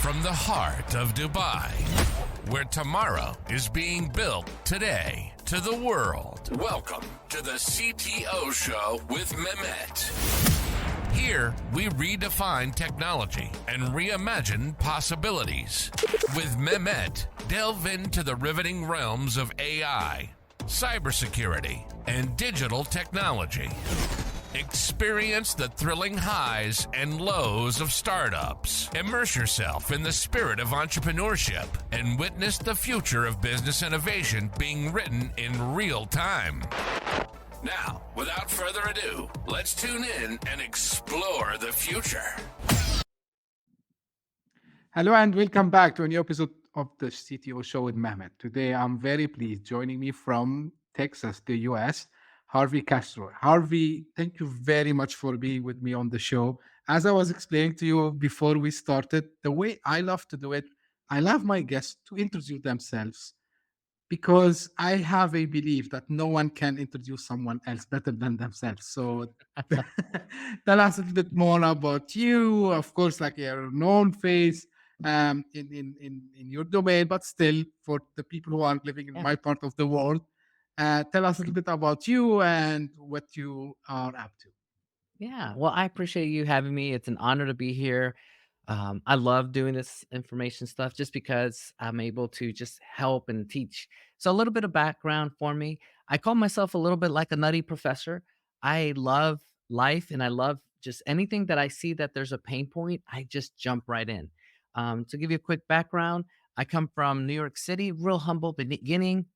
From the heart of Dubai, where tomorrow is being built today, to the world. Welcome to the CTO Show with Mehmet. Here, we redefine technology and reimagine possibilities. With Mehmet, delve into the riveting realms of AI, cybersecurity, and digital technology. Experience the thrilling highs and lows of startups. Immerse yourself in the spirit of entrepreneurship and witness the future of business innovation being written in real time. Now, without further ado, let's tune in and explore the future. Hello and welcome back to a new episode of the CTO Show with Mehmet. Today, I'm very pleased. Joining me from Texas, the US, Harvey Castro. Harvey, thank you very much for being with me on the show. As I was explaining to you before we started, the way I love to do it, I love my guests to introduce themselves because I have a belief that no one can introduce someone else better than themselves. So tell us a little bit more about you. Of course, like your known face in your domain, but still for the people who aren't living in my part of the world, tell us a little bit about you and what you are up to. Yeah, well, I appreciate you having me. It's an honor to be here. I love doing this information stuff just because I'm able to just help and teach. So, a little bit of background for me. I call myself a little bit like a nutty professor. I love life and I love just anything that I see that there's a pain point, I just jump right in. To give you a quick background, I come from New York City, real humble beginning,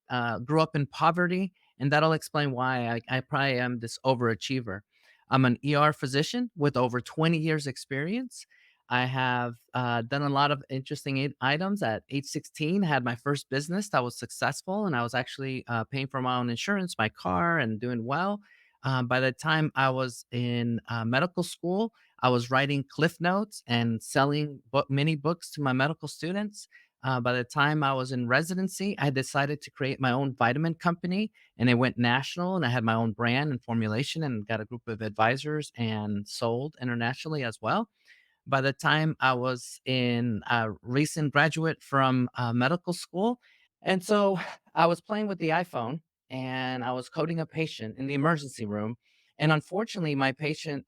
grew up in poverty, and that'll explain why I probably am this overachiever. I'm an ER physician with over 20 years experience. I have done a lot of interesting items. At age 16, I had my first business that was successful, and I was actually paying for my own insurance, my car, and doing well. By the time I was in medical school, I was writing cliff notes and selling mini books to my medical students. By the time I was in residency, I decided to create my own vitamin company, and it went national, and I had my own brand and formulation and got a group of advisors and sold internationally as well. By the time I was in a recent graduate from medical school, and so I was playing with the iPhone and I was coding a patient in the emergency room. And unfortunately, my patient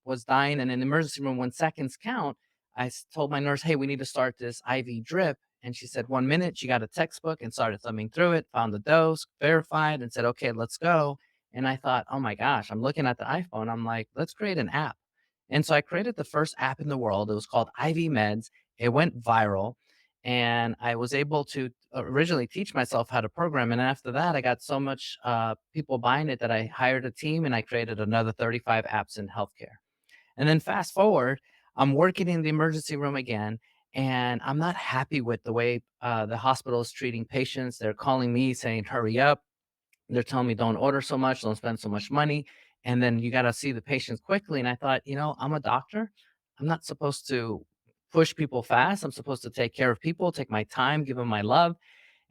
was dying. And in the emergency room, when seconds count, told my nurse, hey, we need to start this IV drip. And she said, 1 minute. She got a textbook and started thumbing through it, found the dose, verified, and said, okay, let's go. And I thought, oh my gosh, I'm looking at the iPhone. I'm like, let's create an app. And so I created the first app in the world. It was called IV Meds. It went viral. And I was able to originally teach myself how to program. And after that, I got so much people buying it that I hired a team and I created another 35 apps in healthcare. And then fast forward, I'm working in the emergency room again, and I'm not happy with the way the hospital is treating patients. They're calling me saying, hurry up. They're telling me don't order so much, don't spend so much money. And then you got to see the patients quickly. And I thought, I'm a doctor. I'm not supposed to push people fast. I'm supposed to take care of people, take my time, give them my love.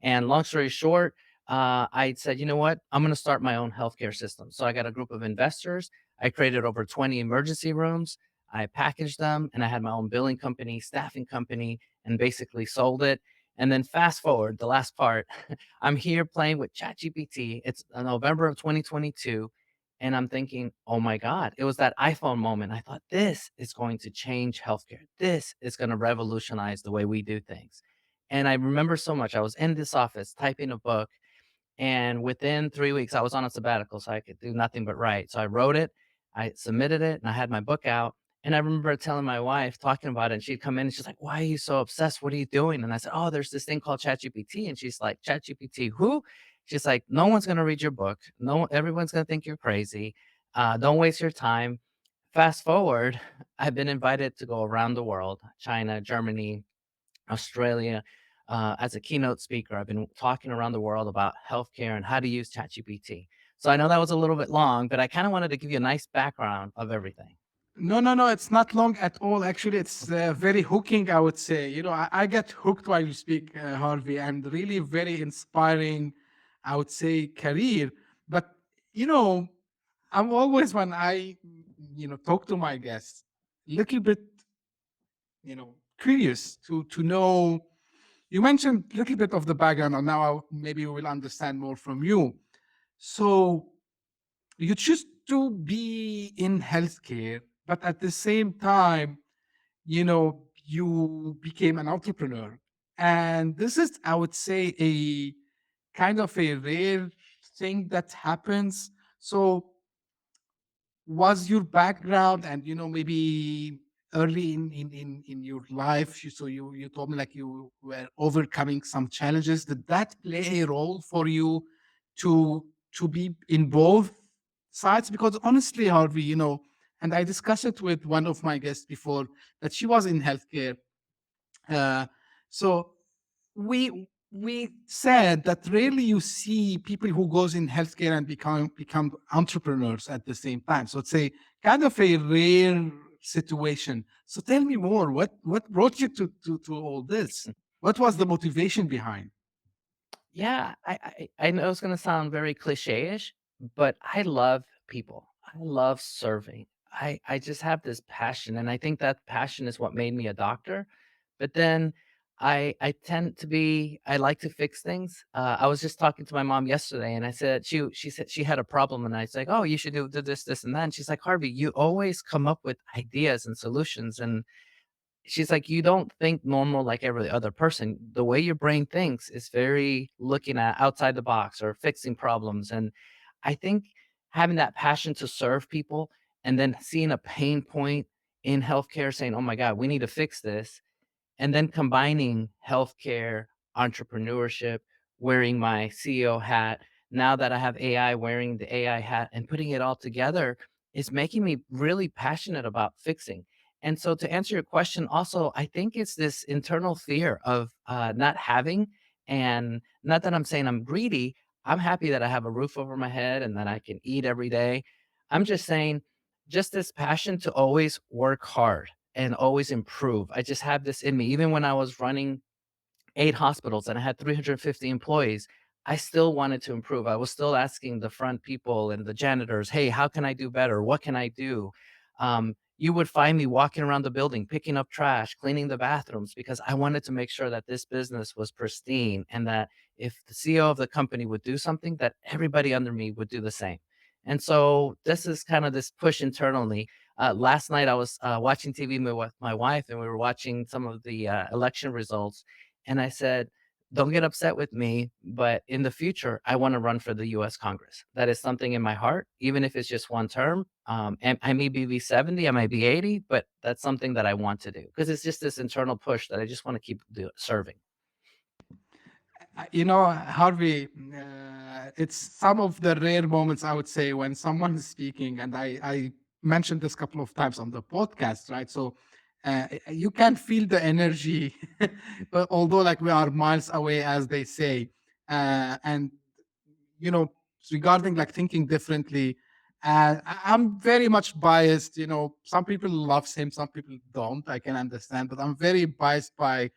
And long story short, I said, you know what? I'm going to start my own healthcare system. So I got a group of investors. I created over 20 emergency rooms. I packaged them and I had my own billing company, staffing company, and basically sold it. And then fast forward, the last part, I'm here playing with ChatGPT. It's November of 2022. And I'm thinking, oh my God, it was that iPhone moment. I thought, this is going to change healthcare. This is going to revolutionize the way we do things. And I remember so much. I was in this office typing a book. And within 3 weeks, I was on a sabbatical, so I could do nothing but write. So I wrote it, I submitted it, and I had my book out. And I remember telling my wife, talking about it, and she'd come in and she's like, why are you so obsessed? What are you doing? And I said, oh, there's this thing called ChatGPT. And she's like, ChatGPT, who? She's like, no one's going to read your book. No, everyone's going to think you're crazy. Don't waste your time. Fast forward, I've been invited to go around the world, China, Germany, Australia, as a keynote speaker. I've been talking around the world about healthcare and how to use ChatGPT. So I know that was a little bit long, but I kind of wanted to give you a nice background of everything. No. It's not long at all. Actually, it's very hooking, I would say. I get hooked while you speak, Harvey, and really very inspiring, I would say, career. But, I'm always, when I, talk to my guests, little bit curious to know. You mentioned a little bit of the background, and now maybe we will understand more from you. So you choose to be in healthcare, but at the same time, you became an entrepreneur. And this is, I would say, a kind of a rare thing that happens. So was your background and maybe early in your life, you told me like you were overcoming some challenges. Did that play a role for you to be in both sides? Because honestly, Harvey, and I discussed it with one of my guests before, that she was in healthcare. So we said that rarely you see people who goes in healthcare and become entrepreneurs at the same time. So it's a kind of a rare situation. So tell me more. What brought you to all this? What was the motivation behind? Yeah, I know it's gonna sound very cliche-ish, but I love people. I love serving. I just have this passion, and I think that passion is what made me a doctor. But then I tend to be I like to fix things. I was just talking to my mom yesterday, and I said she said she had a problem, and I was like, "Oh, you should do this, this, and that." And she's like, "Harvey, you always come up with ideas and solutions." And she's like, "You don't think normal like every other person. The way your brain thinks is very looking at outside the box or fixing problems." And I think having that passion to serve people and then seeing a pain point in healthcare saying, "Oh my God, we need to fix this," and then combining healthcare, entrepreneurship, wearing my CEO hat, now that I have AI, wearing the AI hat and putting it all together is making me really passionate about fixing. And so to answer your question, also, I think it's this internal fear of not having, and not that I'm saying I'm greedy. I'm happy that I have a roof over my head and that I can eat every day. I'm just saying, just this passion to always work hard and always improve. I just have this in me. Even when I was running 8 hospitals and I had 350 employees, I still wanted to improve. I was still asking the front people and the janitors, "Hey, how can I do better? What can I do?" You would find me walking around the building, picking up trash, cleaning the bathrooms, because I wanted to make sure that this business was pristine and that if the CEO of the company would do something, that everybody under me would do the same. And so this is kind of this push internally. Last night I was watching TV with my wife, and we were watching some of the election results, and I said, "Don't get upset with me, but in the future, I want to run for the US Congress. That is something in my heart, even if it's just one term. And I may be 70, I might be 80, but that's something that I want to do because it's just this internal push that I just want to keep serving." Harvey, it's some of the rare moments, I would say, when someone is speaking, and I mentioned this a couple of times on the podcast, right? So you can feel the energy, but although like we are miles away, as they say, and you know, regarding like thinking differently. I'm very much biased. Some people love him, some people don't. I can understand, but I'm very biased by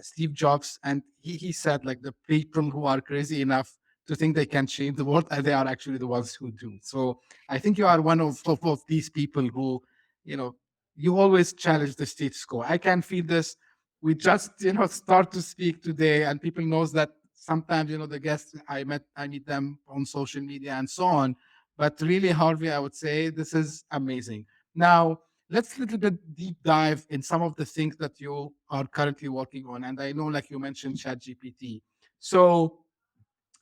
Steve Jobs, and he said like the people who are crazy enough to think they can change the world, they are actually the ones who do. So I think you are one of these people who, you know, you always challenge the status quo. I can feel this. We just start to speak today, and people knows that sometimes the guests I meet them on social media and so on. But really, Harvey, I would say this is amazing. Now let's a little bit deep dive in some of the things that you are currently working on. And I know, like you mentioned, ChatGPT. So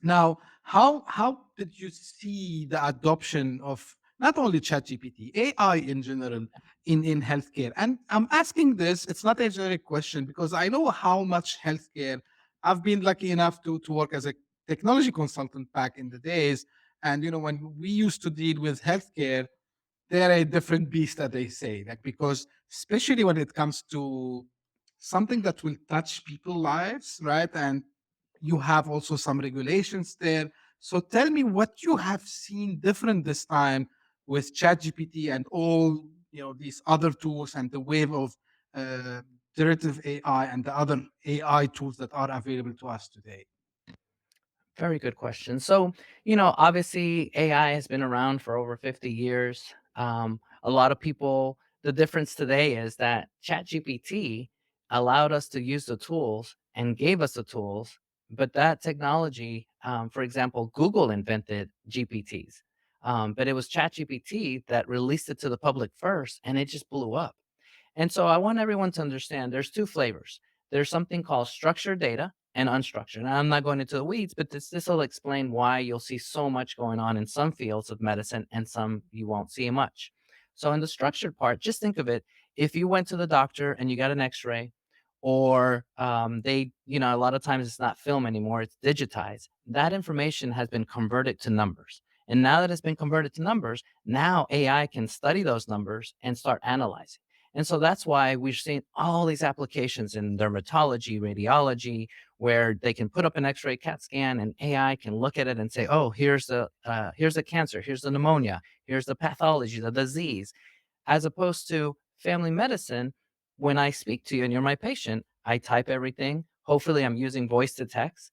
now, how did you see the adoption of not only ChatGPT, AI in general in healthcare? And I'm asking this, it's not a generic question because I know how much healthcare. I've been lucky enough to work as a technology consultant back in the days. And when we used to deal with healthcare, they're a different beast, that they say, like, because especially when it comes to something that will touch people's lives, right? And you have also some regulations there. So tell me what you have seen different this time with ChatGPT and all these other tools and the wave of uh, generative AI and the other AI tools that are available to us today. Very good question. So, obviously AI has been around for over 50 years. A lot of people The difference today is that ChatGPT allowed us to use the tools and gave us the tools, but that technology, for example, Google invented GPTs, but it was ChatGPT that released it to the public first, and it just blew up. And so I want everyone to understand there's two flavors. There's something called structured data and unstructured. Now, I'm not going into the weeds, but this will explain why you'll see so much going on in some fields of medicine and some you won't see much. So in the structured part, just think of it. If you went to the doctor and you got an X-ray, or a lot of times it's not film anymore, it's digitized. That information has been converted to numbers. And now that it's been converted to numbers, now AI can study those numbers and start analyzing. And so that's why we're seeing all these applications in dermatology, radiology, where they can put up an X-ray CAT scan and AI can look at it and say, "Oh, here's the cancer, here's the pneumonia, here's the pathology, the disease." As opposed to family medicine, when I speak to you and you're my patient, I type everything. Hopefully, I'm using voice to text.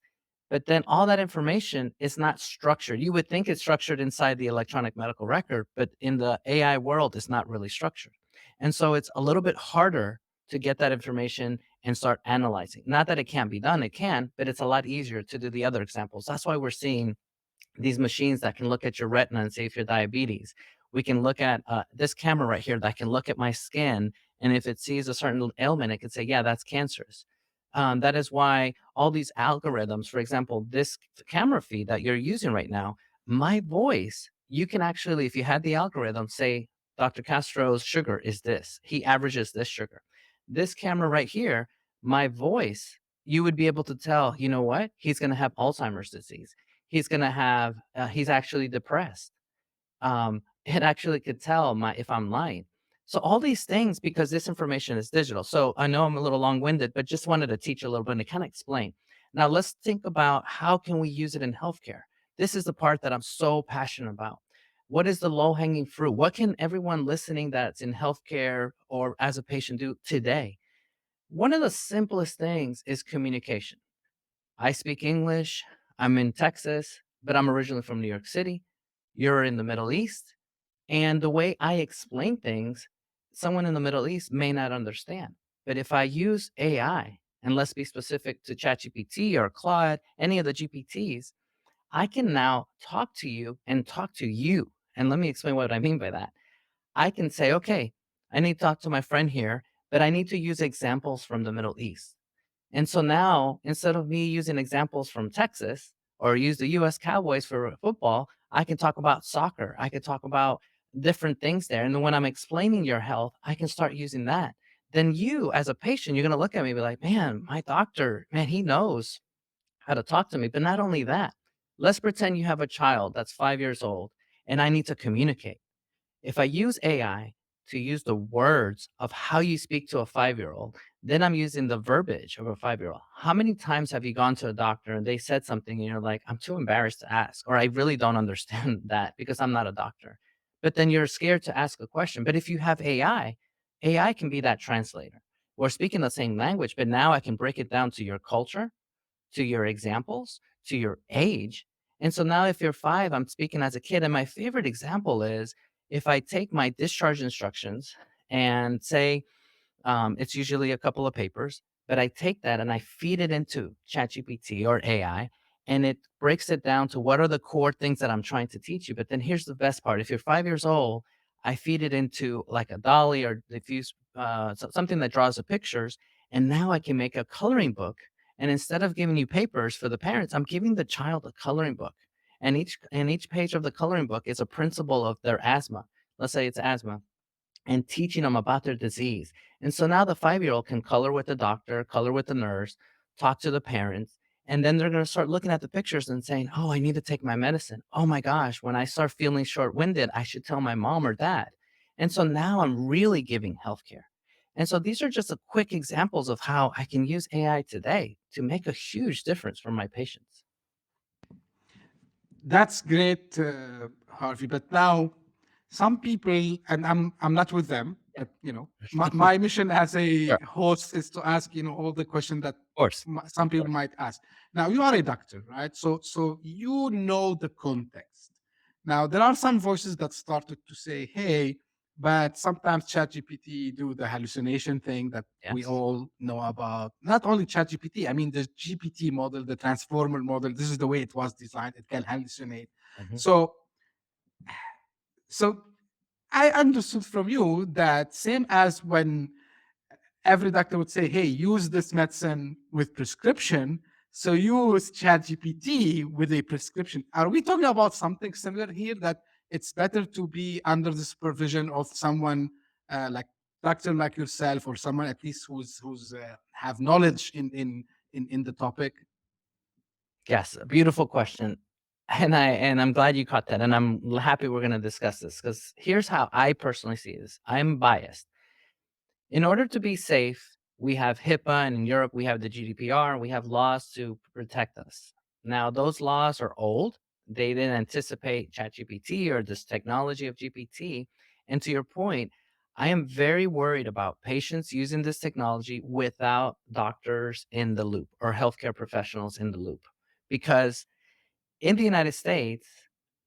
But then all that information is not structured. You would think it's structured inside the electronic medical record, but in the AI world, it's not really structured. And so it's a little bit harder to get that information and start analyzing. Not that it can't be done, it can, but it's a lot easier to do the other examples. That's why we're seeing these machines that can look at your retina and say if you're diabetes. We can look at this camera right here that can look at my skin. And if it sees a certain ailment, it can say, yeah, that's cancerous. That is why all these algorithms, for example, this camera feed that you're using right now, my voice, you can actually, if you had the algorithm, say, Dr. Castro's sugar is this, he averages this sugar. This camera right here, my voice, you would be able to tell, you know what? He's going to have Alzheimer's disease. He's actually depressed. It actually could tell if I'm lying. So all these things, because this information is digital. So I know I'm a little long-winded, but just wanted to teach a little bit and kind of explain. Now let's think about how can we use it in healthcare. This is the part that I'm so passionate about. What is the low-hanging fruit? What can everyone listening that's in healthcare or as a patient do today? One of the simplest things is communication. I speak English. I'm in Texas, but I'm originally from New York City. You're in the Middle East. And the way I explain things, someone in the Middle East may not understand. But if I use AI, and let's be specific to ChatGPT or Claude, any of the GPTs, I can now talk to you and talk to you. And let me explain what I mean by that. I can say, okay, I need to talk to my friend here, but I need to use examples from the Middle East. And so now, instead of me using examples from Texas or use the US Cowboys for football, I can talk about soccer. I can talk about different things there. And then when I'm explaining your health, I can start using that. Then you, as a patient, you're going to look at me and be like, man, my doctor, man, he knows how to talk to me. But not only that, let's pretend you have a child that's 5 years old and I need to communicate. If I use AI to use the words of how you speak to a 5-year-old, then I'm using the verbiage of a 5-year-old. How many times have you gone to a doctor and they said something and you're like, I'm too embarrassed to ask, or I really don't understand that because I'm not a doctor. But then you're scared to ask a question. But if you have AI, AI can be that translator. We're speaking the same language, but now I can break it down to your culture, to your examples, to your age. And so now if you're 5, I'm speaking as a kid. And my favorite example is if I take my discharge instructions and say, it's usually a couple of papers, but I take that and I feed it into ChatGPT or AI, and it breaks it down to what are the core things that I'm trying to teach you. But then here's the best part. If you're 5 years old, I feed it into like a dolly or diffuse, something that draws the pictures. And now I can make a coloring book. And instead of giving you papers for the parents, I'm giving the child a coloring book. And each page of the coloring book is a principle of their asthma. Let's say it's asthma and teaching them about their disease. And so now the 5-year-old can color with the doctor, color with the nurse, talk to the parents, and then they're going to start looking at the pictures and saying, oh, I need to take my medicine. Oh my gosh, when I start feeling short winded, I should tell my mom or dad. And so now I'm really giving healthcare. And so these are just a quick examples of how I can use AI today to make a huge difference for my patients. That's great, Harvey. But now, some people, and I'm not with them, Yeah. but my mission as a Sure. host is to ask all the questions that Of course. some people might ask. Now, you are a doctor, right? So you know the context. Now, there are some voices that started to say, "Hey, but sometimes ChatGPT do the hallucination thing that we Yes. all know about. Not only ChatGPT, I mean the GPT model, the transformer model. This is the way it was designed. It can hallucinate. Mhm. So, so I understood from you that same as when every doctor would say, "Hey, use this medicine with prescription." So use ChatGPT with a prescription. Are we talking about something similar here? That it's better to be under the supervision of someone like doctor like yourself, or someone at least who's have knowledge in the topic. Yes, a beautiful question. And I'm glad you caught that. And I'm happy we're going to discuss this because here's how I personally see this. I'm biased. In order to be safe, we have HIPAA, and in Europe, we have the GDPR. We have laws to protect us. Now, those laws are old. They didn't anticipate ChatGPT or this technology of GPT. And to your point, I am very worried about patients using this technology without doctors in the loop or healthcare professionals in the loop. Because in the United States,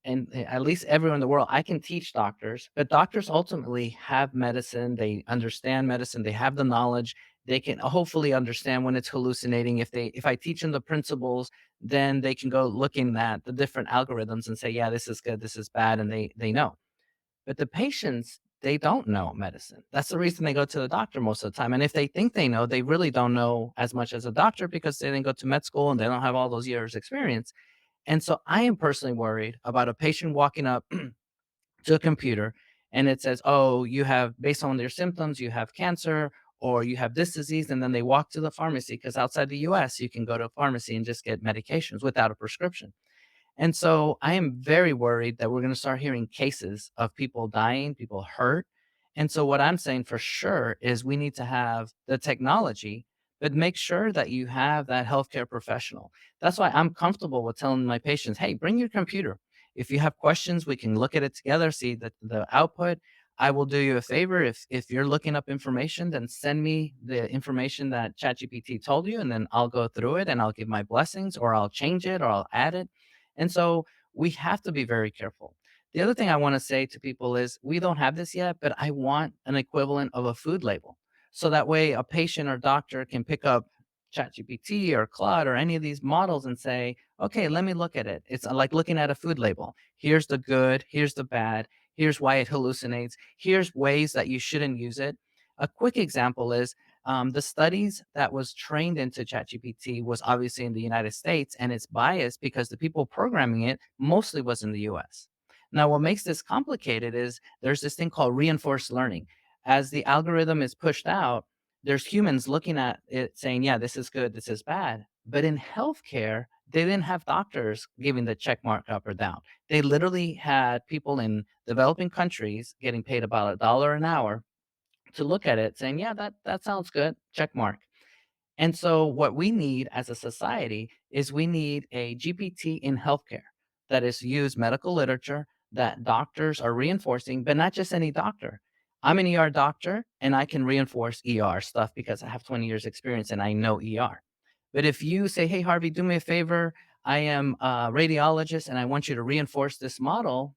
and at least everywhere in the world, I can teach doctors, but doctors ultimately have medicine. They understand medicine. They have the knowledge. They can hopefully understand when it's hallucinating. If I teach them the principles, then they can go looking at the different algorithms and say, yeah, this is good, this is bad, and they know. But the patients, they don't know medicine. That's the reason they go to the doctor most of the time. And if they think they know, they really don't know as much as a doctor because they didn't go to med school and they don't have all those years experience. And so I am personally worried about a patient walking up to a computer and it says, oh, you have, based on your symptoms, you have cancer or you have this disease. And then they walk to the pharmacy because outside the US, you can go to a pharmacy and just get medications without a prescription. And so I am very worried that we're going to start hearing cases of people dying, people hurt. And so what I'm saying for sure is we need to have the technology, but make sure that you have that healthcare professional. That's why I'm comfortable with telling my patients, hey, bring your computer. If you have questions, we can look at it together, see the output. I will do you a favor. If you're looking up information, then send me the information that ChatGPT told you, and then I'll go through it and I'll give my blessings, or I'll change it, or I'll add it. And so we have to be very careful. The other thing I want to say to people is we don't have this yet, but I want an equivalent of a food label. So that way a patient or doctor can pick up ChatGPT or Claude or any of these models and say, okay, let me look at it. It's like looking at a food label. Here's the good, here's the bad, here's why it hallucinates, here's ways that you shouldn't use it. A quick example is the studies that was trained into ChatGPT was obviously in the United States, and it's biased because the people programming it mostly was in the US. Now, what makes this complicated is there's this thing called reinforced learning. As the algorithm is pushed out, there's humans looking at it saying, yeah, this is good, this is bad. But in healthcare, they didn't have doctors giving the check mark up or down. They literally had people in developing countries getting paid about $1 an hour to look at it saying, yeah, that sounds good, check mark. And so what we need as a society is we need a GPT in healthcare that is used medical literature that doctors are reinforcing, but not just any doctor. I'm an ER doctor and I can reinforce ER stuff because I have 20 years experience and I know ER. But if you say, hey, Harvey, do me a favor, I am a radiologist and I want you to reinforce this model,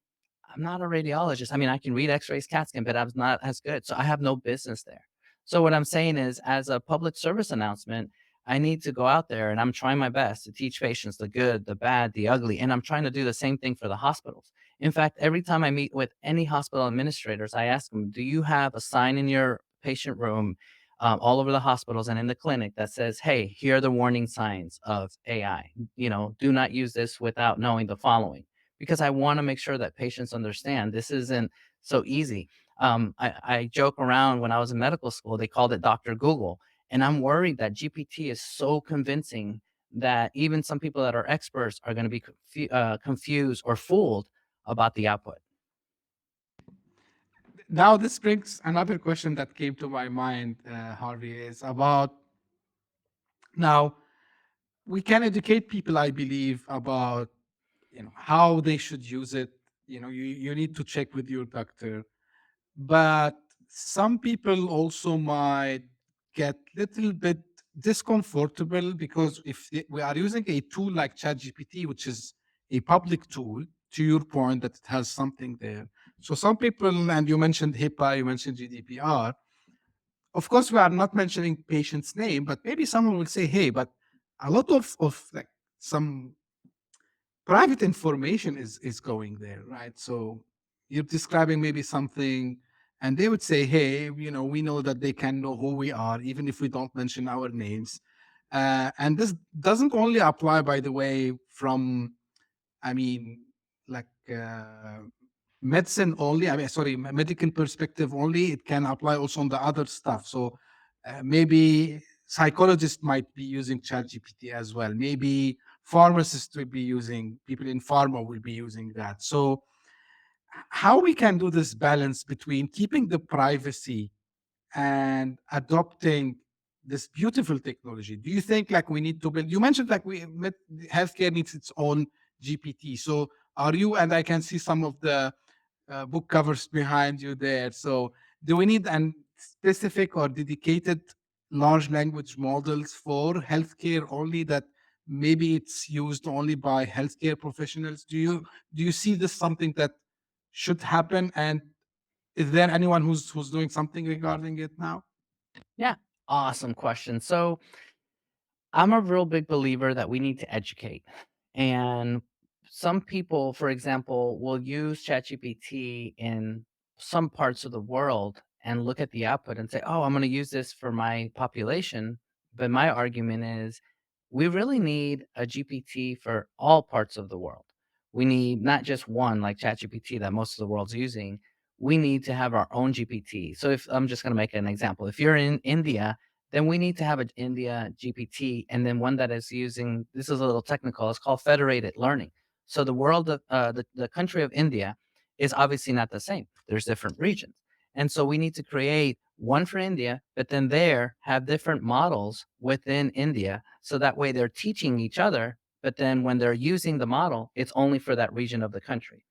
I'm not a radiologist. I mean, I can read x-rays, CAT scan, but I'm not as good. So I have no business there. So what I'm saying is, as a public service announcement, I need to go out there and I'm trying my best to teach patients the good, the bad, the ugly. And I'm trying to do the same thing for the hospitals. In fact, every time I meet with any hospital administrators, I ask them, do you have a sign in your patient room all over the hospitals and in the clinic that says, hey, here are the warning signs of AI. Do not use this without knowing the following, because I want to make sure that patients understand this isn't so easy. I joke around when I was in medical school, they called it Dr. Google. And I'm worried that GPT is so convincing that even some people that are experts are going to be confused or fooled about the output. Now this brings another question that came to my mind, Harvey, is about now we can educate people, I believe, about how they should use it. You need to check with your doctor, but some people also might get little bit discomfortable because if we are using a tool like ChatGPT, which is a public tool, to your point that it has something there. So some people, and you mentioned HIPAA, you mentioned GDPR. Of course, we are not mentioning patient's name, but maybe someone will say, hey, but a lot of like some private information is going there, right? So you're describing maybe something, and they would say, hey, we know that they can know who we are, even if we don't mention our names. And this doesn't only apply, by the way, from, I mean, like medicine only. I mean, sorry, medical perspective only. It can apply also on the other stuff. So maybe psychologists might be using ChatGPT as well. Maybe pharmacists will be using, people in pharma will be using that. So how we can do this balance between keeping the privacy and adopting this beautiful technology? Do you think like we need to build, you mentioned like healthcare needs its own GPT. So are you, and I can see some of the book covers behind you there. So do we need an specific or dedicated large language models for healthcare only, that maybe it's used only by healthcare professionals? Do you see this something that should happen? And is there anyone who's doing something regarding it now? Yeah, awesome question. So I'm a real big believer that we need to educate. And some people, for example, will use ChatGPT in some parts of the world and look at the output and say, oh, I'm going to use this for my population. But my argument is we really need a GPT for all parts of the world. We need not just one like ChatGPT that most of the world's using. We need to have our own GPT. So if I'm just going to make an example, if you're in India, then we need to have an India GPT, and then one that is using, this is a little technical, it's called federated learning. So the world of the country of India is obviously not the same. There's different regions. And so we need to create one for India, but then there have different models within India. So that way they're teaching each other, but then when they're using the model, it's only for that region of the country.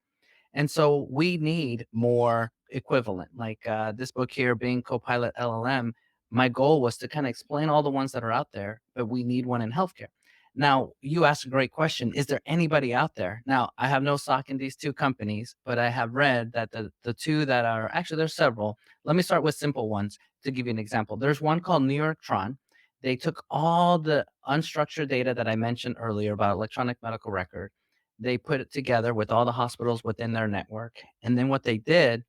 And so we need more equivalent. Like this book here, being Copilot LLM, my goal was to kind of explain all the ones that are out there, but we need one in healthcare. Now, you asked a great question. Is there anybody out there? Now, I have no stock in these two companies, but I have read that the two that are actually, there's several. Let me start with simple ones to give you an example. There's one called New York Tron. They took all the unstructured data that I mentioned earlier about electronic medical record. They put it together with all the hospitals within their network. And then what they did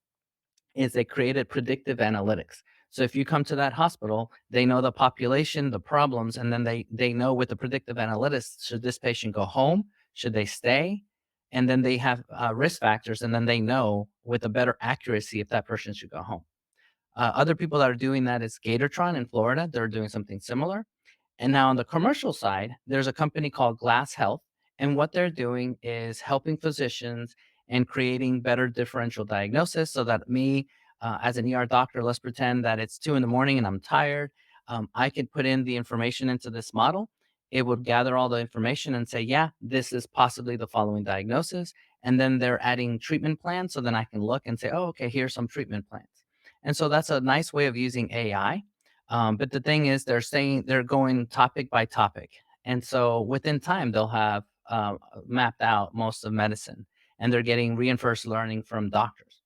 is they created predictive analytics. So if you come to that hospital, they know the population, the problems, and then they know with the predictive analytics, should this patient go home? Should they stay? And then they have risk factors, and then they know with a better accuracy if that person should go home. Other people that are doing that is Gatortron in Florida. They're doing something similar. And now on the commercial side, there's a company called Glass Health. And what they're doing is helping physicians and creating better differential diagnosis so that me, as an ER doctor, let's pretend that it's 2 in the morning and I'm tired. I could put in the information into this model. It would gather all the information and say, yeah, this is possibly the following diagnosis. And then they're adding treatment plans. So then I can look and say, oh, okay, here's some treatment plans. And so that's a nice way of using AI. But the thing is, they're saying they're going topic by topic. And so within time, they'll have mapped out most of medicine, and they're getting reinforced learning from doctors.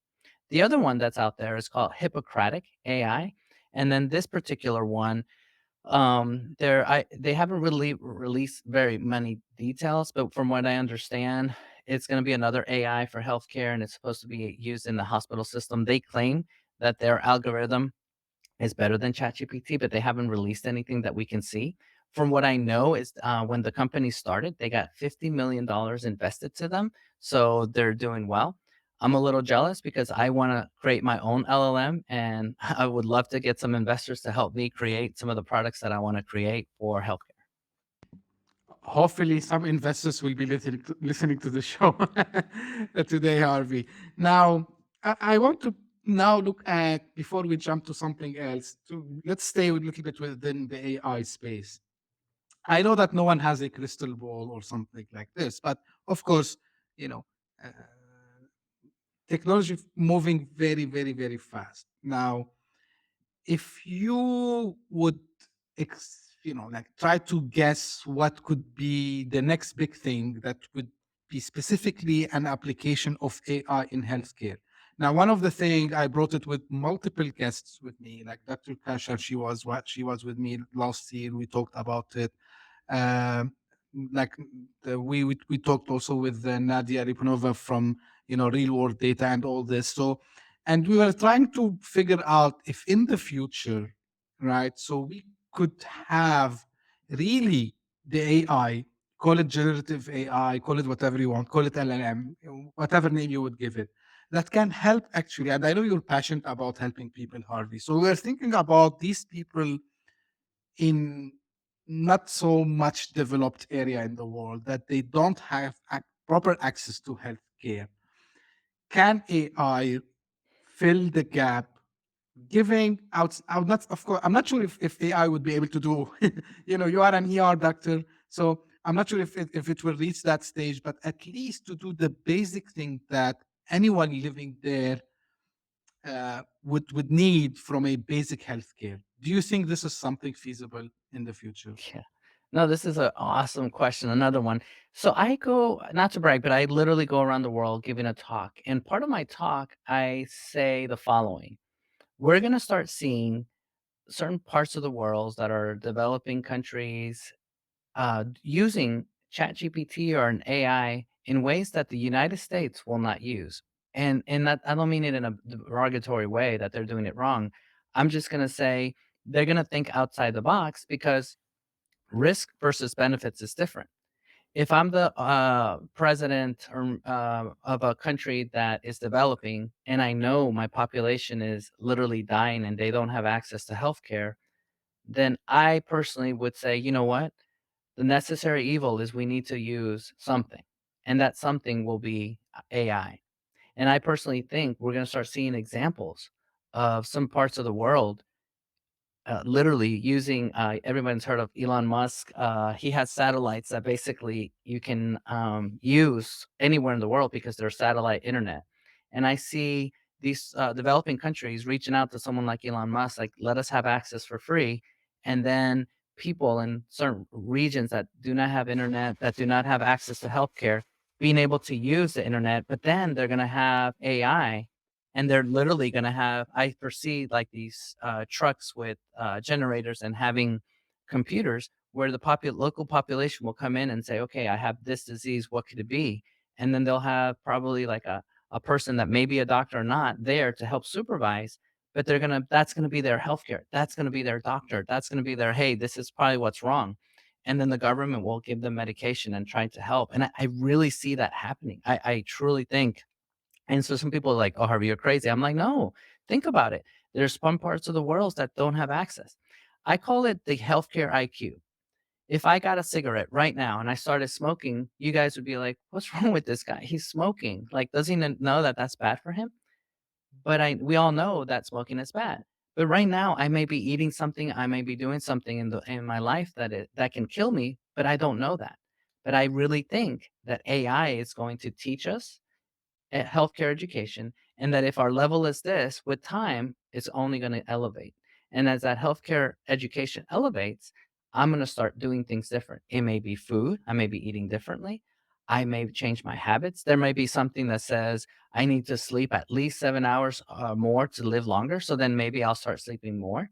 The other one that's out there is called Hippocratic AI. And then this particular one, they haven't really released very many details, but from what I understand, it's going to be another AI for healthcare, and it's supposed to be used in the hospital system. They claim that their algorithm is better than ChatGPT, but they haven't released anything that we can see. From what I know is when the company started, they got $50 million invested to them. So they're doing well. I'm a little jealous because I want to create my own LLM, and I would love to get some investors to help me create some of the products that I want to create for healthcare. Hopefully, some investors will be listening to the show today, Harvey. Now, I want to now look at, before we jump to something else, let's stay a little bit within the AI space. I know that no one has a crystal ball or something like this, but of course, you know, uh, technology moving very, very, very fast. Now, if you would like try to guess what could be the next big thing that would be specifically an application of AI in healthcare, Now, one of the things I brought it with multiple guests with me, like Dr. Kasha, she was with me last year. We talked about it. Um, like we talked also with Nadia Lipunova from real world data and all this. So, and we were trying to figure out if in the future, right? So we could have really the AI, call it generative AI, call it whatever you want, call it LLM, whatever name you would give it, that can help actually. And I know you're passionate about helping people, Harvey. So we're thinking about these people in not so much developed area in the world that they don't have proper access to healthcare. Can AI fill the gap? Giving out, not of course, I'm not sure if AI would be able to do. You are an ER doctor, so I'm not sure if it will reach that stage, but at least to do the basic thing that anyone living there would need from a basic healthcare. Do you think this is something feasible in the future? Yeah. No, this is an awesome question. Another one. So I go, not to brag, but I literally go around the world giving a talk. And part of my talk, I say the following. We're going to start seeing certain parts of the world that are developing countries using ChatGPT or an AI in ways that the United States will not use. And that I don't mean it in a derogatory way that they're doing it wrong. I'm just going to say they're going to think outside the box because risk versus benefits is different. If I'm the president of a country that is developing and I know my population is literally dying and they don't have access to healthcare, then I personally would say, you know what? The necessary evil is we need to use something, and that something will be AI. And I personally think we're going to start seeing examples of some parts of the world literally using everyone's heard of Elon Musk. He has satellites that basically you can use anywhere in the world because they're satellite internet. And I see these developing countries reaching out to someone like Elon Musk, like, let us have access for free. And then people in certain regions that do not have internet, that do not have access to healthcare, being able to use the internet, but then they're going to have AI and they're literally going to have, I foresee like these trucks with generators and having computers where the local population will come in and say, okay, I have this disease, what could it be? And then they'll have probably like a person that may be a doctor or not there to help supervise, but that's gonna be their healthcare, that's gonna be their doctor, that's gonna be their, hey, this is probably what's wrong. And then the government will give them medication and try to help. And I really see that happening. I truly think. And so some people are like, "Oh, Harvey, you're crazy." I'm like, "No, think about it. There's some parts of the world that don't have access." I call it the healthcare IQ. If I got a cigarette right now and I started smoking, you guys would be like, "What's wrong with this guy? He's smoking. Like, does he know that that's bad for him?" But we all know that smoking is bad. But right now, I may be eating something, I may be doing something in my life that can kill me, but I don't know that. But I really think that AI is going to teach us healthcare education, and that if our level is this, with time, it's only going to elevate. And as that healthcare education elevates, I'm going to start doing things different. It may be food, I may be eating differently. I may change my habits. There may be something that says I need to sleep at least 7 hours or more to live longer. So then maybe I'll start sleeping more.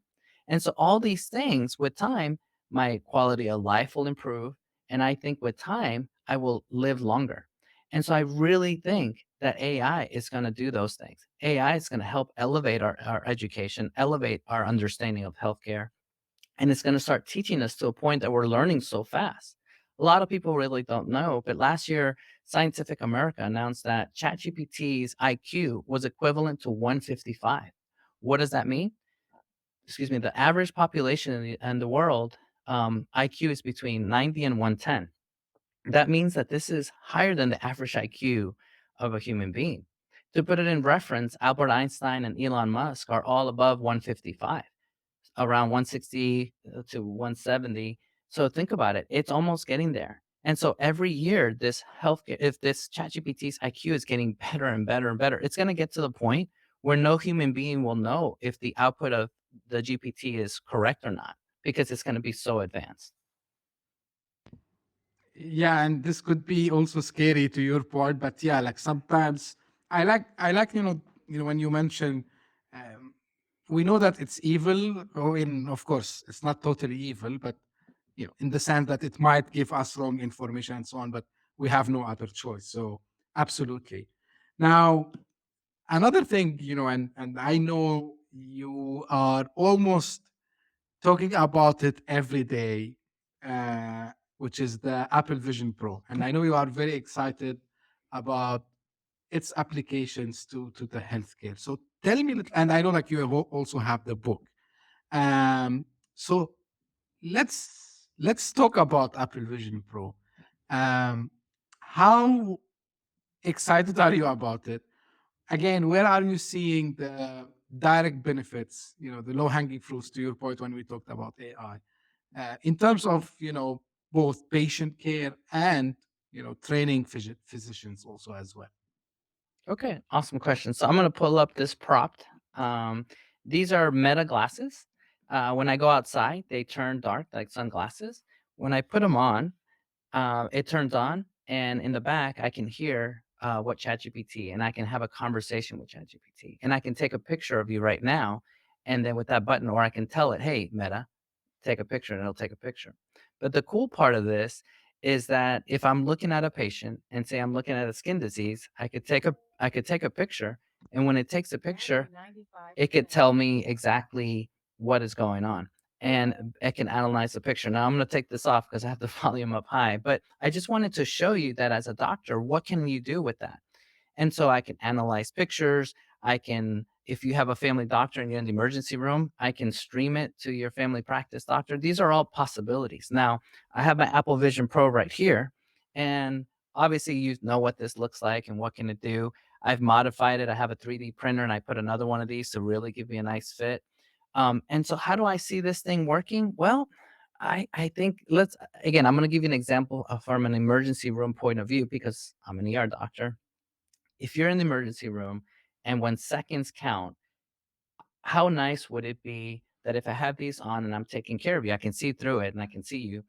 And so all these things with time, my quality of life will improve. And I think with time, I will live longer. And so I really think that AI is going to do those things. AI is going to help elevate our education, elevate our understanding of healthcare, and it's going to start teaching us to a point that we're learning so fast. A lot of people really don't know, but last year, Scientific America announced that ChatGPT's IQ was equivalent to 155. What does that mean? Excuse me, the average population in the world IQ is between 90 and 110. That means that this is higher than the average IQ of a human being. To put it in reference, Albert Einstein and Elon Musk are all above 155, around 160 to 170. So think about it, it's almost getting there. And so every year, this healthcare, if this ChatGPT's IQ is getting better and better and better, it's going to get to the point where no human being will know if the output of the GPT is correct or not, because it's going to be so advanced. Yeah, and this could be also scary to your point, but yeah, like sometimes I like when you mention, um, we know that it's evil, or of course, it's not totally evil, but in the sense that it might give us wrong information and so on, but we have no other choice. So absolutely. Now, another thing, and I know you are almost talking about it every day, uh, which is the Apple Vision Pro. And I know you are very excited about its applications to the healthcare. So tell me, and I know like you also have the book. So let's talk about Apple Vision Pro. Um, how excited are you about it? Again, where are you seeing the direct benefits, the low hanging fruits, to your point when we talked about AI, in terms of, both patient care and, training physicians also as well? Okay, awesome question. So I'm gonna pull up this prompt. Um, these are Meta glasses. When I go outside, they turn dark like sunglasses. When I put them on, it turns on, and in the back, I can hear what ChatGPT, and I can have a conversation with ChatGPT, and I can take a picture of you right now, and then with that button, or I can tell it, "Hey, Meta, take a picture," and it'll take a picture. But the cool part of this is that if I'm looking at a patient and say I'm looking at a skin disease, I could take a picture, and when it takes a picture, it could tell me exactly what is going on, and it can analyze the picture. Now I'm going to take this off because I have the volume up high, but I just wanted to show you that as a doctor, what can you do with that? And so I can analyze pictures. I can, if you have a family doctor and you're in the emergency room, I can stream it to your family practice doctor. These are all possibilities. Now, I have my Apple Vision Pro right here, and obviously you know what this looks like and what can it do. I've modified it. I have a 3D printer and I put another one of these to really give me a nice fit. And so how do I see this thing working? Well, I think let's again, I'm going to give you an example from an emergency room point of view because I'm an ER doctor. If you're in the emergency room and when seconds count, how nice would it be that if I have these on and I'm taking care of you, I can see through it and I can see you.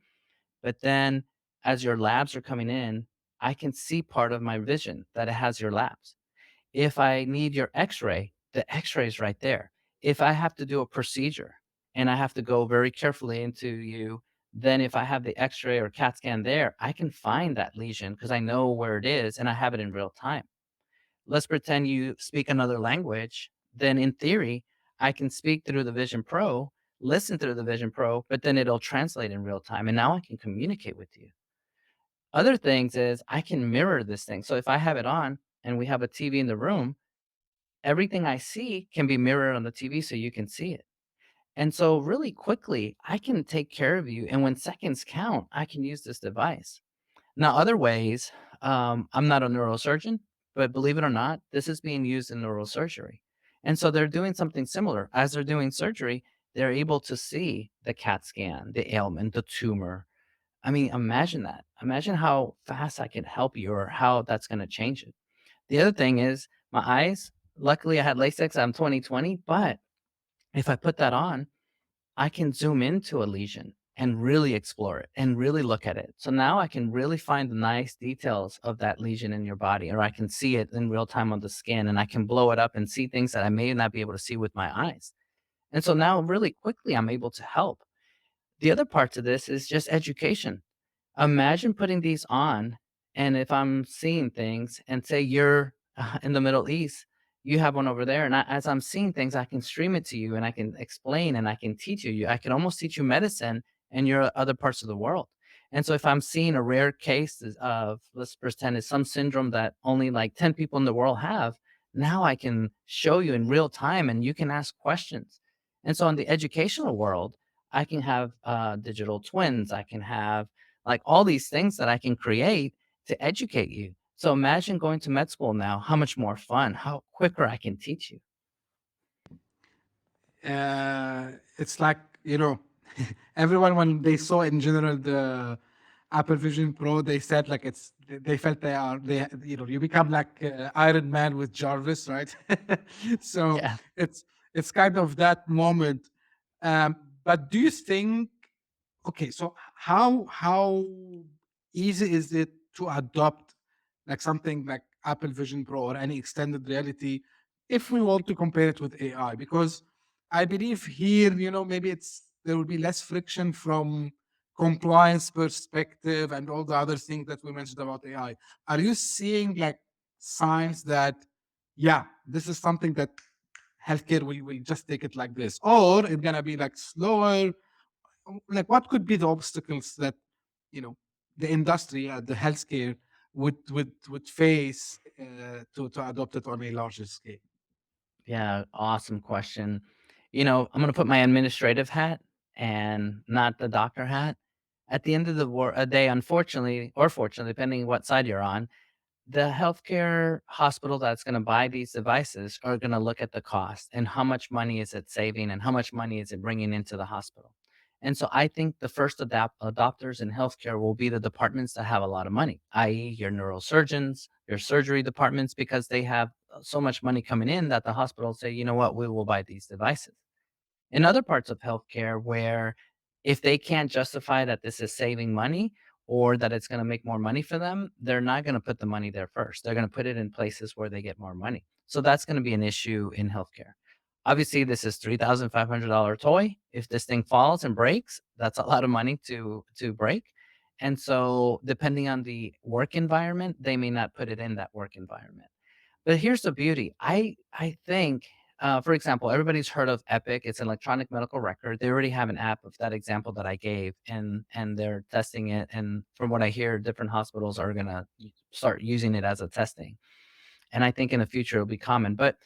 But then as your labs are coming in, I can see part of my vision that it has your labs. If I need your x-ray, the x-ray is right there. If I have to do a procedure and I have to go very carefully into you, then if I have the x-ray or CAT scan there, I can find that lesion because I know where it is and I have it in real time. Let's pretend you speak another language, then in theory, I can speak through the Vision Pro, listen through the Vision Pro, but then it'll translate in real time. And now I can communicate with you. Other things is I can mirror this thing. So if I have it on and we have a TV in the room, everything I see can be mirrored on the TV so you can see it. And so really quickly, I can take care of you. And when seconds count, I can use this device. Now, other ways, I'm not a neurosurgeon, but believe it or not, this is being used in neurosurgery. And so they're doing something similar. As they're doing surgery, they're able to see the CAT scan, the ailment, the tumor. I mean, imagine that. Imagine how fast I can help you or how that's going to change it. The other thing is my eyes. Luckily, I had LASIK. I'm 20/20, but if I put that on, I can zoom into a lesion and really explore it and really look at it. So now I can really find the nice details of that lesion in your body, or I can see it in real time on the skin and I can blow it up and see things that I may not be able to see with my eyes. And so now, really quickly, I'm able to help. The other part to this is just education. Imagine putting these on, and if I'm seeing things, and say you're in the Middle East, you have one over there, and as I'm seeing things, I can stream it to you, and I can explain, and I can teach you. I can almost teach you medicine in your other parts of the world. And so, if I'm seeing a rare case of, let's pretend, it's some syndrome that only like 10 people in the world have, now I can show you in real time, and you can ask questions. And so, in the educational world, I can have digital twins. I can have like all these things that I can create to educate you. So imagine going to med school now, how much more fun, how quicker I can teach you. It's like, everyone, when they saw in general the Apple Vision Pro, they said like they felt you become like Iron Man with Jarvis, right? So Yeah. it's kind of that moment. um but do you think, okay, so how easy is it to adopt like something like Apple Vision Pro or any extended reality if we want to compare it with AI, because I believe here, maybe there will be less friction from compliance perspective and all the other things that we mentioned about AI. Are you seeing like signs that, yeah, this is something that healthcare will just take it like this, or it's gonna be like slower? Like, what could be the obstacles that you know the industry, the healthcare would face to adopt it on a larger scale? Yeah, awesome question. I'm going to put my administrative hat and not the doctor hat. At the end of the day, unfortunately, or fortunately, depending what side you're on, the healthcare hospital that's going to buy these devices are going to look at the cost and how much money is it saving and how much money is it bringing into the hospital. And so I think the first adopters in healthcare will be the departments that have a lot of money, i.e., your neurosurgeons, your surgery departments, because they have so much money coming in that the hospitals say, you know what, we will buy these devices. In other parts of healthcare where if they can't justify that this is saving money or that it's going to make more money for them, they're not going to put the money there first. They're going to put it in places where they get more money. So that's going to be an issue in healthcare. Obviously, this is $3,500 toy. If this thing falls and breaks, that's a lot of money to break. And so depending on the work environment, they may not put it in that work environment. But here's the beauty. I think, for example, everybody's heard of Epic. It's an electronic medical record. They already have an app of that example that I gave, and they're testing it. And from what I hear, different hospitals are gonna start using it as a testing. And I think in the future it'll be common. But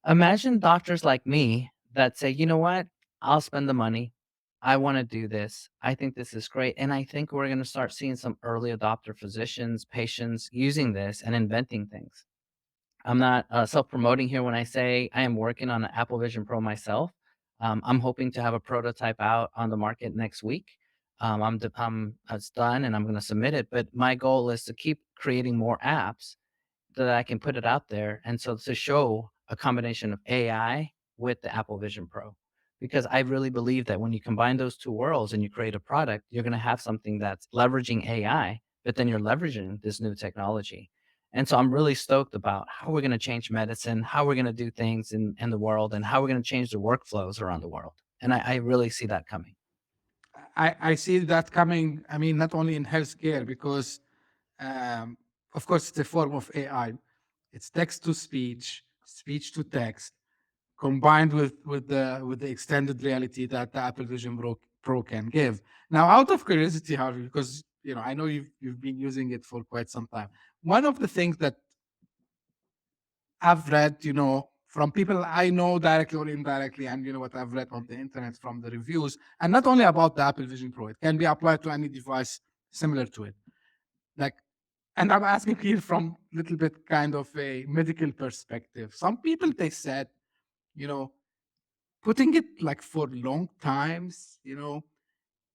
imagine doctors like me that say, you know what, I'll spend the money. I want to do this. I think this is great. And I think we're going to start seeing some early adopter physicians, patients using this and inventing things. I'm not self-promoting here when I say I am working on an Apple Vision Pro myself. I'm hoping to have a prototype out on the market next week. It's done and I'm going to submit it. But my goal is to keep creating more apps that I can put it out there. And so to show a combination of AI with the Apple Vision Pro, because I really believe that when you combine those two worlds and you create a product, you're going to have something that's leveraging AI, but then you're leveraging this new technology. And so I'm really stoked about how we're going to change medicine, how we're going to do things in the world, and how we're going to change the workflows around the world. And I really see that coming. I see that coming. I mean, not only in healthcare, because um, of course it's a form of AI. It's text to speech, speech to text, combined with the extended reality that the Apple Vision Pro can give. Now, out of curiosity, Harvey, because I know you've been using it for quite some time. One of the things that I've read, from people I know directly or indirectly, and what I've read on the internet from the reviews, and not only about the Apple Vision Pro, it can be applied to any device similar to it. Like, and I'm asking here from little bit kind of a medical perspective. Some people they said, you know, putting it like for long times,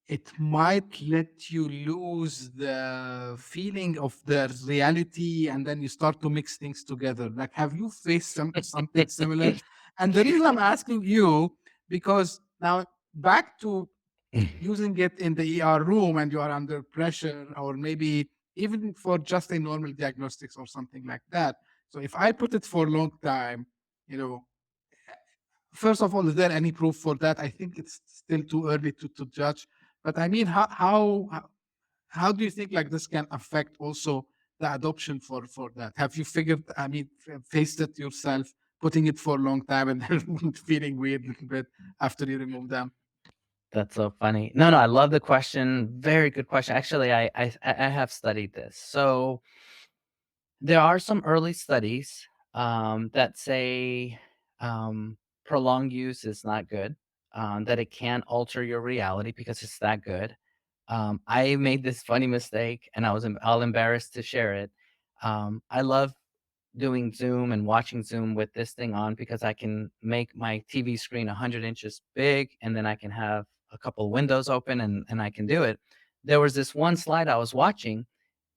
it might let you lose the feeling of the reality, and then you start to mix things together. Like, have you faced something similar? And the reason I'm asking you, because now back to using it in the ER room and you are under pressure, or maybe even for just a normal diagnostics or something like that. So if I put it for a long time, you know, first of all, is there any proof for that? I think it's still too early to judge. But I mean, how do you think like this can affect also the adoption for that? Have you figured? I mean, faced it yourself, putting it for a long time and then feeling weird a little bit after you remove them? That's so funny. No, I love the question. Very good question. Actually, I have studied this. So there are some early studies that say prolonged use is not good, that it can alter your reality because it's that good. I made this funny mistake, and all embarrassed to share it. I love doing Zoom and watching Zoom with this thing on because I can make my TV screen 100 inches big, and then I can have a couple windows open, and I can do it. There was this one slide I was watching,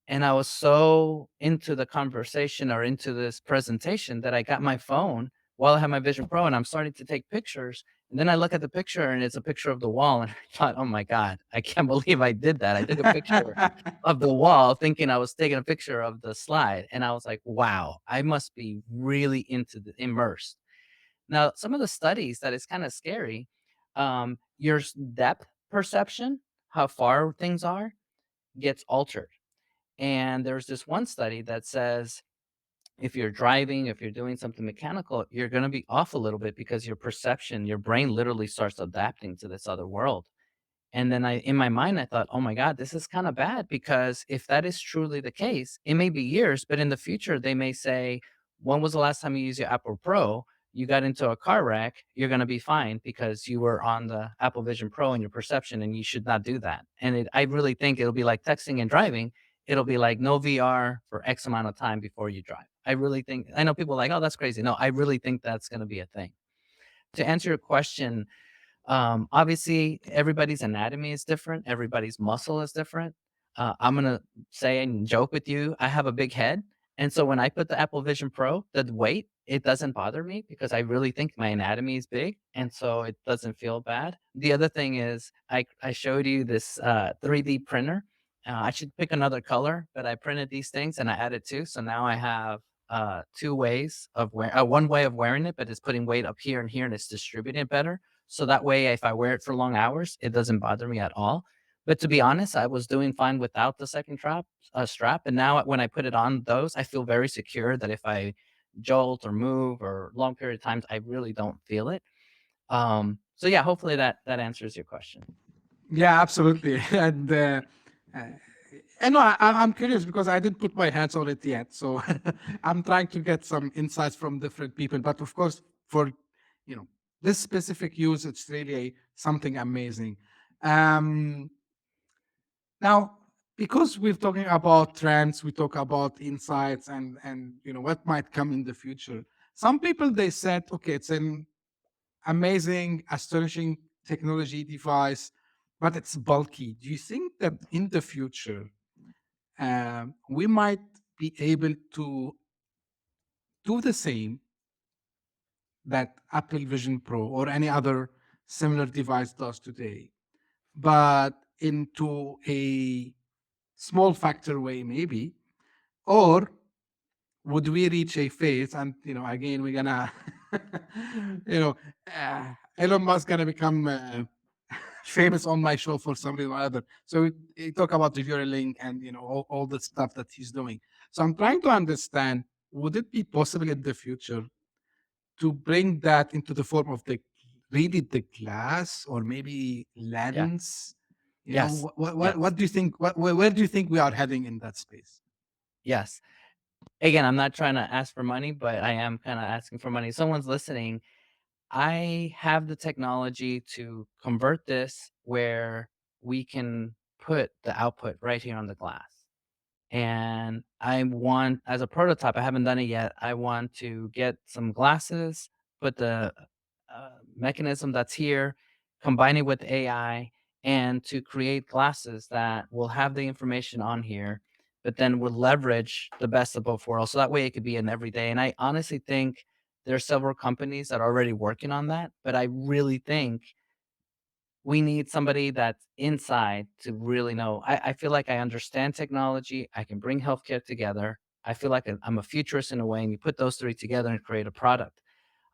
and I was so into the conversation or into this presentation that I got my phone while I had my Vision Pro, and I'm starting to take pictures. And then I look at the picture and it's a picture of the wall. And I thought, oh my God, I can't believe I did that. I took a picture of the wall thinking I was taking a picture of the slide. And I was like, wow, I must be really immersed. Now, some of the studies that is kind of scary, your depth perception, how far things are, gets altered. And there's this one study that says if you're driving, if you're doing something mechanical, you're going to be off a little bit because your perception, your brain literally starts adapting to this other world. And then in my mind, I thought, oh my God, this is kind of bad because if that is truly the case, it may be years, but in the future, they may say, when was the last time you used your Apple Pro? You got into a car wreck, you're going to be fine because you were on the Apple Vision Pro in your perception and you should not do that. And I really think it'll be like texting and driving. It'll be like no VR for X amount of time before you drive. I really think, I know people are like, oh, that's crazy. No, I really think that's going to be a thing. To answer your question, obviously, everybody's anatomy is different. Everybody's muscle is different. I'm gonna say and joke with you. I have a big head, and so when I put the Apple Vision Pro, the weight it doesn't bother me because I really think my anatomy is big, and so it doesn't feel bad. The other thing is, I showed you this 3D printer. I should pick another color, but I printed these things and I added two, so now I have two ways of wear. One way of wearing it, but it's putting weight up here and here, and it's distributing it better. So that way, if I wear it for long hours, it doesn't bother me at all. But to be honest, I was doing fine without the second strap. And now when I put it on those, I feel very secure that if I jolt or move or long period of times, I really don't feel it. So yeah, hopefully that answers your question. Yeah, absolutely. Uh, and no, I'm curious because I didn't put my hands on it yet. So I'm trying to get some insights from different people. But of course, for you know this specific use, it's really something amazing. Um, Now, because we're talking about trends, we talk about insights and what might come in the future. Some people they said, okay, it's an amazing, astonishing technology device, but it's bulky. Do you think that in the future we might be able to do the same that Apple Vision Pro or any other similar device does today, but into a small factor way, maybe? Or would we reach a phase and again we're gonna you know Elon Musk gonna become famous on my show for something or other. So we talk about the Neuralink and all the stuff that he's doing. So I'm trying to understand, would it be possible in the future to bring that into the form of the glass or maybe Yeah. lens? Yes. What Yes. do you think, where do you think we are heading in that space? Yes. Again, I'm not trying to ask for money, but I am kind of asking for money. Someone's listening. I have the technology to convert this where we can put the output right here on the glass. And I want, as a prototype, I haven't done it yet. I want to get some glasses, put the mechanism that's here, combine it with AI, and to create glasses that will have the information on here, but then will leverage the best of both worlds. So that way it could be an everyday. And I honestly think there are several companies that are already working on that, but I really think we need somebody that's inside to really know. I feel like I understand technology. I can bring healthcare together. I feel like I'm a futurist in a way, and you put those three together and create a product.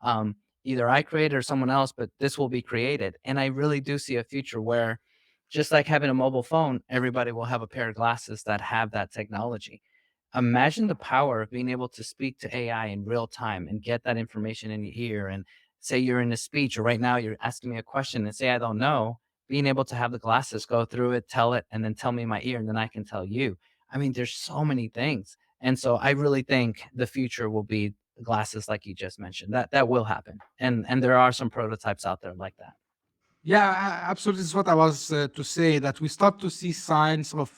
Um, Either I create it or someone else, but this will be created. And I really do see a future where, just like having a mobile phone, everybody will have a pair of glasses that have that technology. Imagine the power of being able to speak to AI in real time and get that information in your ear. And say you're in a speech, or right now you're asking me a question and say, I don't know, being able to have the glasses go through it, tell it, and then tell me in my ear, and then I can tell you. I mean, there's so many things. And so I really think the future will be glasses like you just mentioned. That will happen. And there are some prototypes out there like that. Yeah, absolutely. This is what I was to say, that we start to see signs of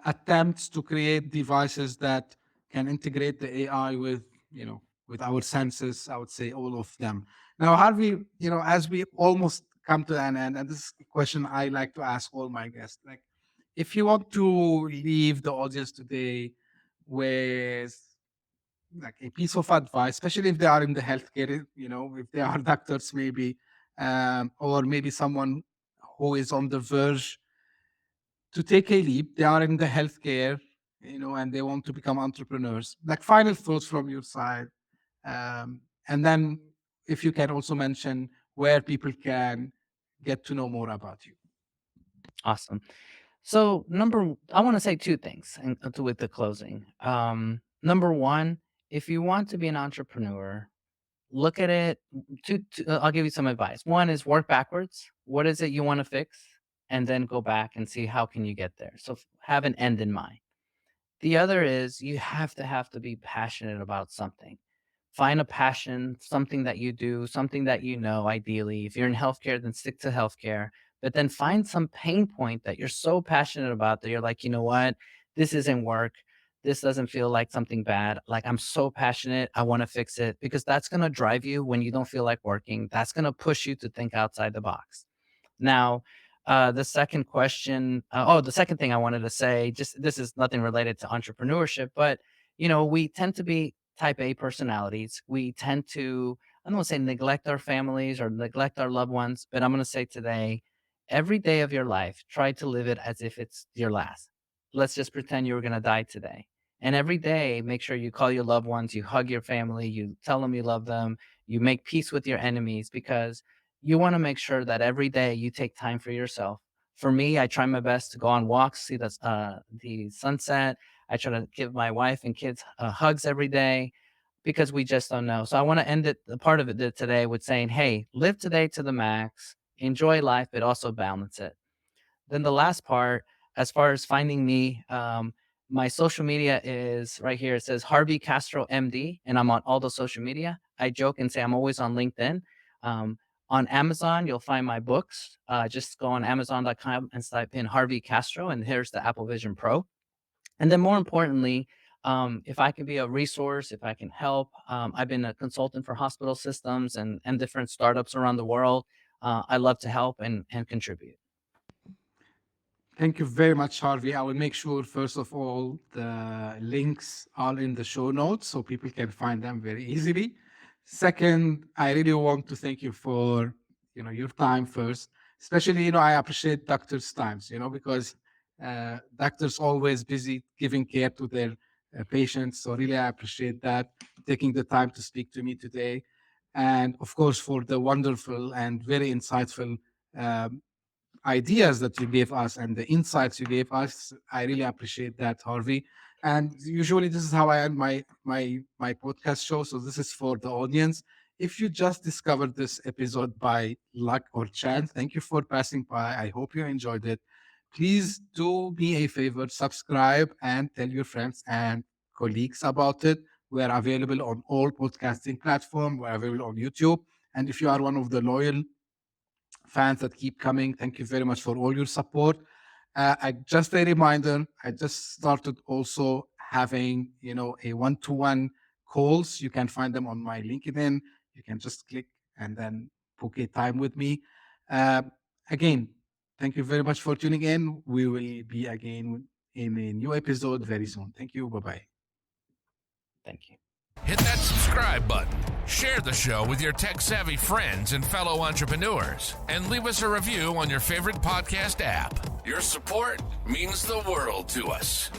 attempts to create devices that can integrate the AI with our senses. I would say all of them. Now, Harvey, as we almost come to an end, and this is a question I like to ask all my guests, like, if you want to leave the audience today with like a piece of advice, especially if they are in the healthcare, if they are doctors, maybe. or maybe someone who is on the verge to take a leap. They are in the healthcare, and they want to become entrepreneurs. Like final thoughts from your side, and then if you can also mention where people can get to know more about you. Awesome. So I want to say two things with the closing. Number one, if you want to be an entrepreneur, look at it. I'll give you some advice. One is work backwards. What is it you want to fix? And then go back and see how can you get there. So have an end in mind. The other is you have to be passionate about something. Find a passion, something that you do, something that you know, ideally. If you're in healthcare, then stick to healthcare. But then find some pain point that you're so passionate about that you're like, you know what? This isn't work. This doesn't feel like something bad. Like, I'm so passionate. I want to fix it, because that's going to drive you when you don't feel like working. That's going to push you to think outside the box. Now, the second question, the second thing I wanted to say, just this is nothing related to entrepreneurship, but we tend to be type A personalities. We tend to, I don't want to say neglect our families or neglect our loved ones, but I'm going to say today, every day of your life, try to live it as if it's your last. Let's just pretend you were going to die today. And every day, make sure you call your loved ones, you hug your family, you tell them you love them, you make peace with your enemies, because you want to make sure that every day you take time for yourself. For me, I try my best to go on walks, see the sunset. I try to give my wife and kids hugs every day, because we just don't know. So I want to end the part of it today with saying, hey, live today to the max, enjoy life, but also balance it. Then the last part, as far as finding me, my social media is right here. It says Harvey Castro MD, and I'm on all the social media. I joke and say I'm always on LinkedIn. On Amazon, you'll find my books. Just go on Amazon.com and type in Harvey Castro, and here's the Apple Vision Pro. And then more importantly, if I can be a resource, if I can help, I've been a consultant for hospital systems and different startups around the world. I love to help and contribute. Thank you very much, Harvey. I will make sure, first of all, the links are in the show notes so people can find them very easily. Second, I really want to thank you for, your time first. Especially, I appreciate doctors' times, because doctors always busy giving care to their patients. So really, I appreciate that, taking the time to speak to me today. And of course, for the wonderful and very insightful ideas that you gave us and the insights you gave us. I really appreciate that, Harvey. And usually this is how I end my podcast show. So this is for the audience. If you just discovered this episode by luck or chance, thank you for passing by. I hope you enjoyed it. Please do me a favor, subscribe and tell your friends and colleagues about it. We are available on all podcasting platforms. We're available on YouTube. And if you are one of the loyal fans that keep coming, thank you very much for all your support. Just a reminder, I just started also having, a one-to-one calls. You can find them on my LinkedIn. You can just click and then book a time with me. Again, thank you very much for tuning in. We will be again in a new episode very soon. Thank you. Bye-bye. Thank you. Hit that subscribe button, share the show with your tech-savvy friends and fellow entrepreneurs, and leave us a review on your favorite podcast app. Your support means the world to us.